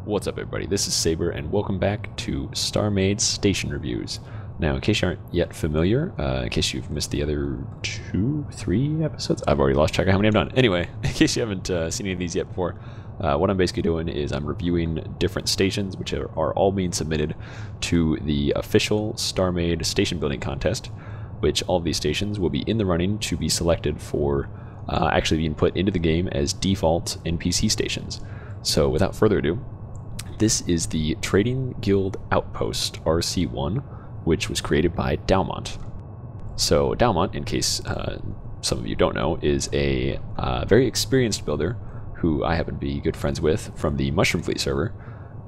What's up everybody, this is Saber and welcome back to StarMade Station Reviews. Now in case you aren't yet familiar, in case you've missed the other 2-3 episodes, I've already lost track of how many I've done. Anyway, in case you haven't seen any of these yet before, what I'm basically doing is I'm reviewing different stations which are all being submitted to the official StarMade station building contest, which all of these stations will be in the running to be selected for actually being put into the game as default NPC stations. So without further ado, this is the Trading Guild Outpost RC1, which was created by Dalmont. So Dalmont, in case some of you don't know, is a very experienced builder who I happen to be good friends with from the Mushroom Fleet server,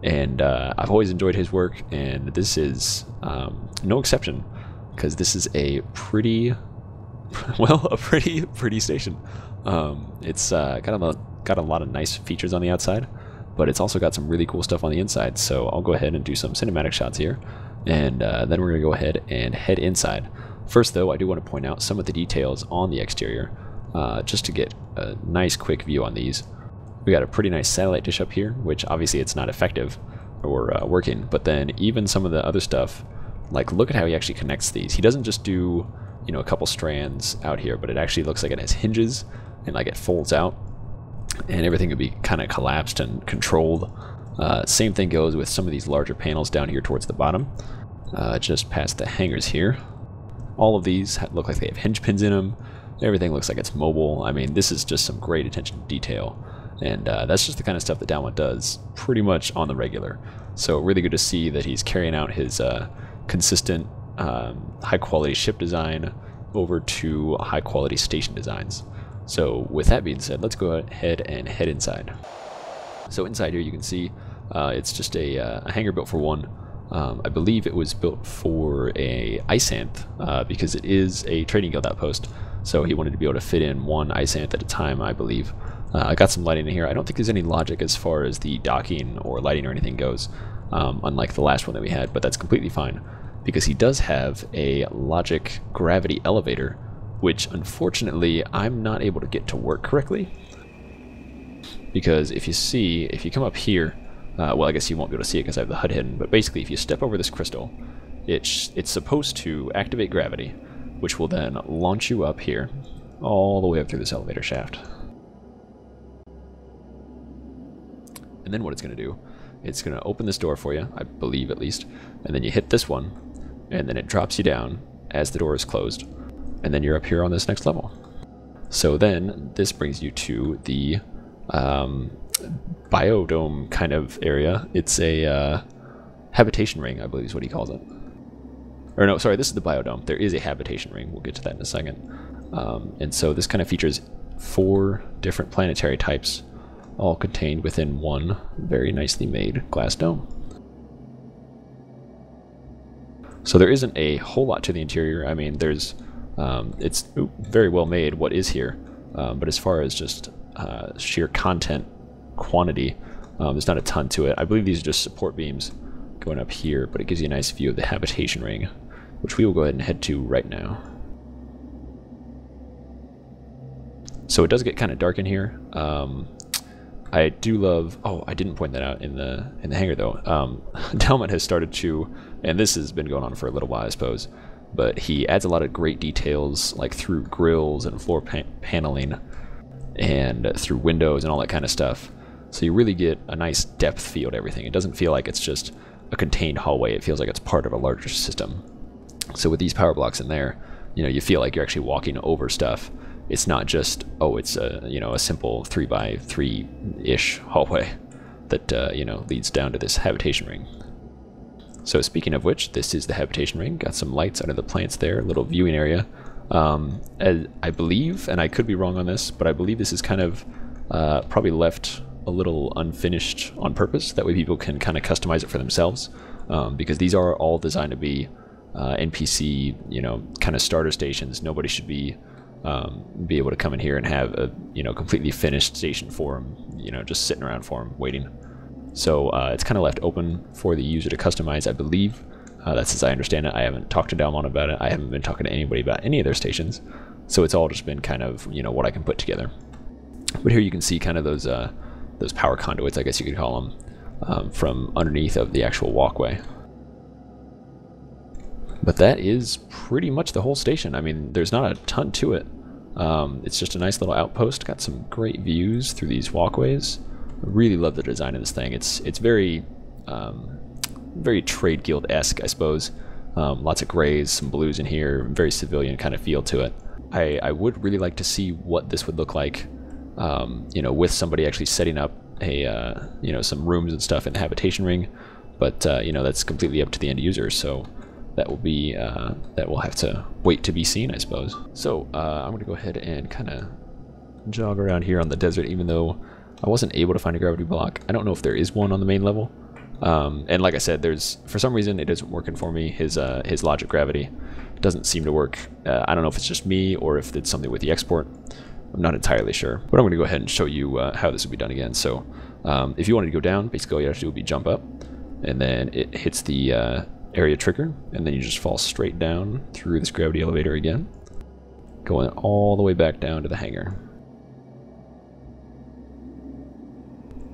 and I've always enjoyed his work, and this is no exception, because this is a pretty, well, a pretty station. It's got a lot of nice features on the outside, but it's also got some really cool stuff on the inside. So I'll go ahead and do some cinematic shots here, and then we're going to go ahead and head inside. First though, I do want to point out some of the details on the exterior, just to get a nice quick view on these. We got a pretty nice satellite dish up here, which obviously it's not effective or working, but then even some of the other stuff, like look at how he actually connects these. He doesn't just do, you know, a couple strands out here, but it actually looks like it has hinges and like it folds out, and everything could be kind of collapsed and controlled. Same thing goes with some of these larger panels down here towards the bottom, just past the hangers here. All of these look like they have hinge pins in them. Everything looks like it's mobile. I mean, this is just some great attention to detail, and that's just the kind of stuff that Dalmont does pretty much on the regular. So really good to see that he's carrying out his consistent high quality ship design over to high quality station designs. So with that being said, let's go ahead and head inside. So inside here you can see it's just a hangar built for one. I believe it was built for a isanth, because it is a trading guild outpost, so he wanted to be able to fit in one isanth at a time, I believe. I got some lighting in here. I don't think there's any logic as far as the docking or lighting or anything goes, unlike the last one that we had, but that's completely fine, because he does have a logic gravity elevator, which unfortunately I'm not able to get to work correctly, because if you come up here, well, I guess you won't be able to see it because I have the HUD hidden, but basically if you step over this crystal, it's supposed to activate gravity, which will then launch you up here all the way up through this elevator shaft. And then what it's going to do, it's going to open this door for you, I believe at least, and then you hit this one, and then it drops you down as the door is closed, and then you're up here on this next level. So then this brings you to the biodome kind of area. It's a habitation ring, I believe is what he calls it. Or no, sorry, this is the biodome. There is a habitation ring. We'll get to that in a second. And so this kind of features 4 different planetary types, all contained within one very nicely made glass dome. So there isn't a whole lot to the interior. I mean, there's it's very well made what is here, but as far as just sheer content quantity, there's not a ton to it. I believe these are just support beams going up here, but it gives you a nice view of the habitation ring, which we will go ahead and head to right now. So it does get kind of dark in here. I do love, oh, I didn't point that out in the hangar though. Dalmont has started to, and this has been going on for a little while I suppose, but he adds a lot of great details, like through grills and floor paneling and through windows and all that kind of stuff. So you really get a nice depth feel to everything. It doesn't feel like it's just a contained hallway. It feels like it's part of a larger system. So with these power blocks in there, you know, you feel like you're actually walking over stuff. It's not just, oh, it's a, you know, a simple 3x3-ish hallway that you know, leads down to this habitation ring. So speaking of which, this is the habitation ring. Got some lights under the plants there, a little viewing area. I believe, and I could be wrong on this, but I believe this is kind of probably left a little unfinished on purpose. That way people can kind of customize it for themselves, because these are all designed to be NPC, you know, kind of starter stations. Nobody should be able to come in here and have a, you know, completely finished station for them, you know, just sitting around for them waiting. So it's kind of left open for the user to customize, I believe. That's as I understand it. I haven't talked to Dalmont about it. I haven't been talking to anybody about any of their stations. So it's all just been kind of, you know, what I can put together. But here you can see kind of those power conduits, I guess you could call them. from underneath of the actual walkway. But that is pretty much the whole station. I mean, there's not a ton to it. It's just a nice little outpost. Got some great views through these walkways. I really love the design of this thing. It's very very trade guild-esque, I suppose. Lots of grays, some blues in here, very civilian kind of feel to it. I would really like to see what this would look like, you know, with somebody actually setting up a you know, some rooms and stuff in the Habitation Ring. But you know, that's completely up to the end user. So that will be that will have to wait to be seen, I suppose. So I'm going to go ahead and kind of jog around here on the desert, even though I wasn't able to find a gravity block. I don't know if there is one on the main level. And like I said, there's, for some reason it isn't working for me. His logic gravity doesn't seem to work. I don't know if it's just me or if it's something with the export. I'm not entirely sure. But I'm going to go ahead and show you how this would be done again. So if you wanted to go down, basically all you have to do would be jump up, and then it hits the area trigger, and then you just fall straight down through this gravity elevator again, going all the way back down to the hangar.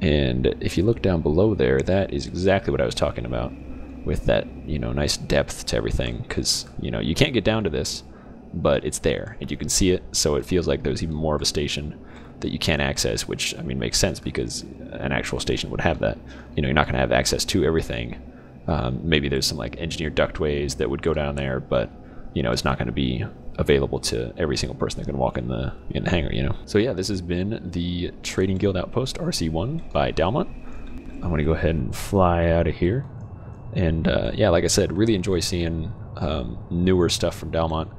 And if you look down below there, that is exactly what I was talking about, with that, you know, nice depth to everything, because, you know, you can't get down to this, but it's there and you can see it, so it feels like there's even more of a station that you can't access, which, I mean, makes sense because an actual station would have that. You know, you're not going to have access to everything. Maybe there's some like engineered ductways that would go down there, but you know, it's not going to be available to every single person that can walk in the hangar, you know. So yeah, this has been the Trading Guild Outpost RC1 by Dalmont. I'm going to go ahead and fly out of here. And yeah, like I said, really enjoy seeing newer stuff from Dalmont.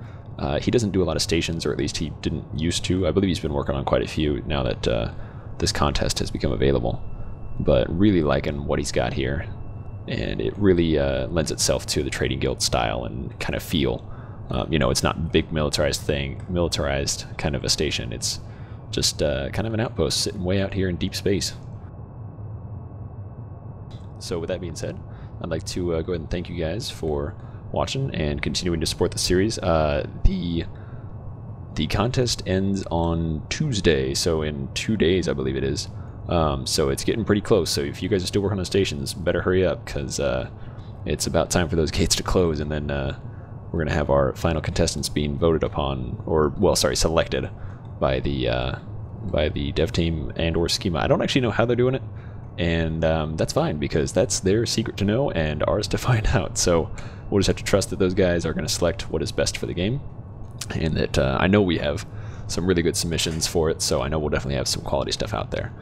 He doesn't do a lot of stations, or at least he didn't used to. I believe he's been working on quite a few now that this contest has become available. But really liking what he's got here. And it really lends itself to the Trading Guild style and kind of feel. You know, it's not big militarized kind of a station. It's just kind of an outpost sitting way out here in deep space. So with that being said, I'd like to go ahead and thank you guys for watching and continuing to support the series. The contest ends on Tuesday, so in 2 days, I believe it is. So it's getting pretty close. So if you guys are still working on stations, better hurry up, because it's about time for those gates to close, and then we're going to have our final contestants being voted upon, or, well, sorry, selected by the dev team and or schema. I don't actually know how they're doing it, and that's fine, because that's their secret to know and ours to find out. So we'll just have to trust that those guys are going to select what is best for the game, and that I know we have some really good submissions for it, so I know we'll definitely have some quality stuff out there.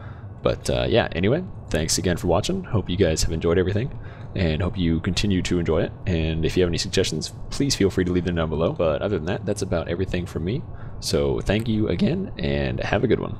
But yeah, anyway, thanks again for watching. Hope you guys have enjoyed everything, and hope you continue to enjoy it. And if you have any suggestions, please feel free to leave them down below. But other than that, that's about everything from me. So thank you again, and have a good one.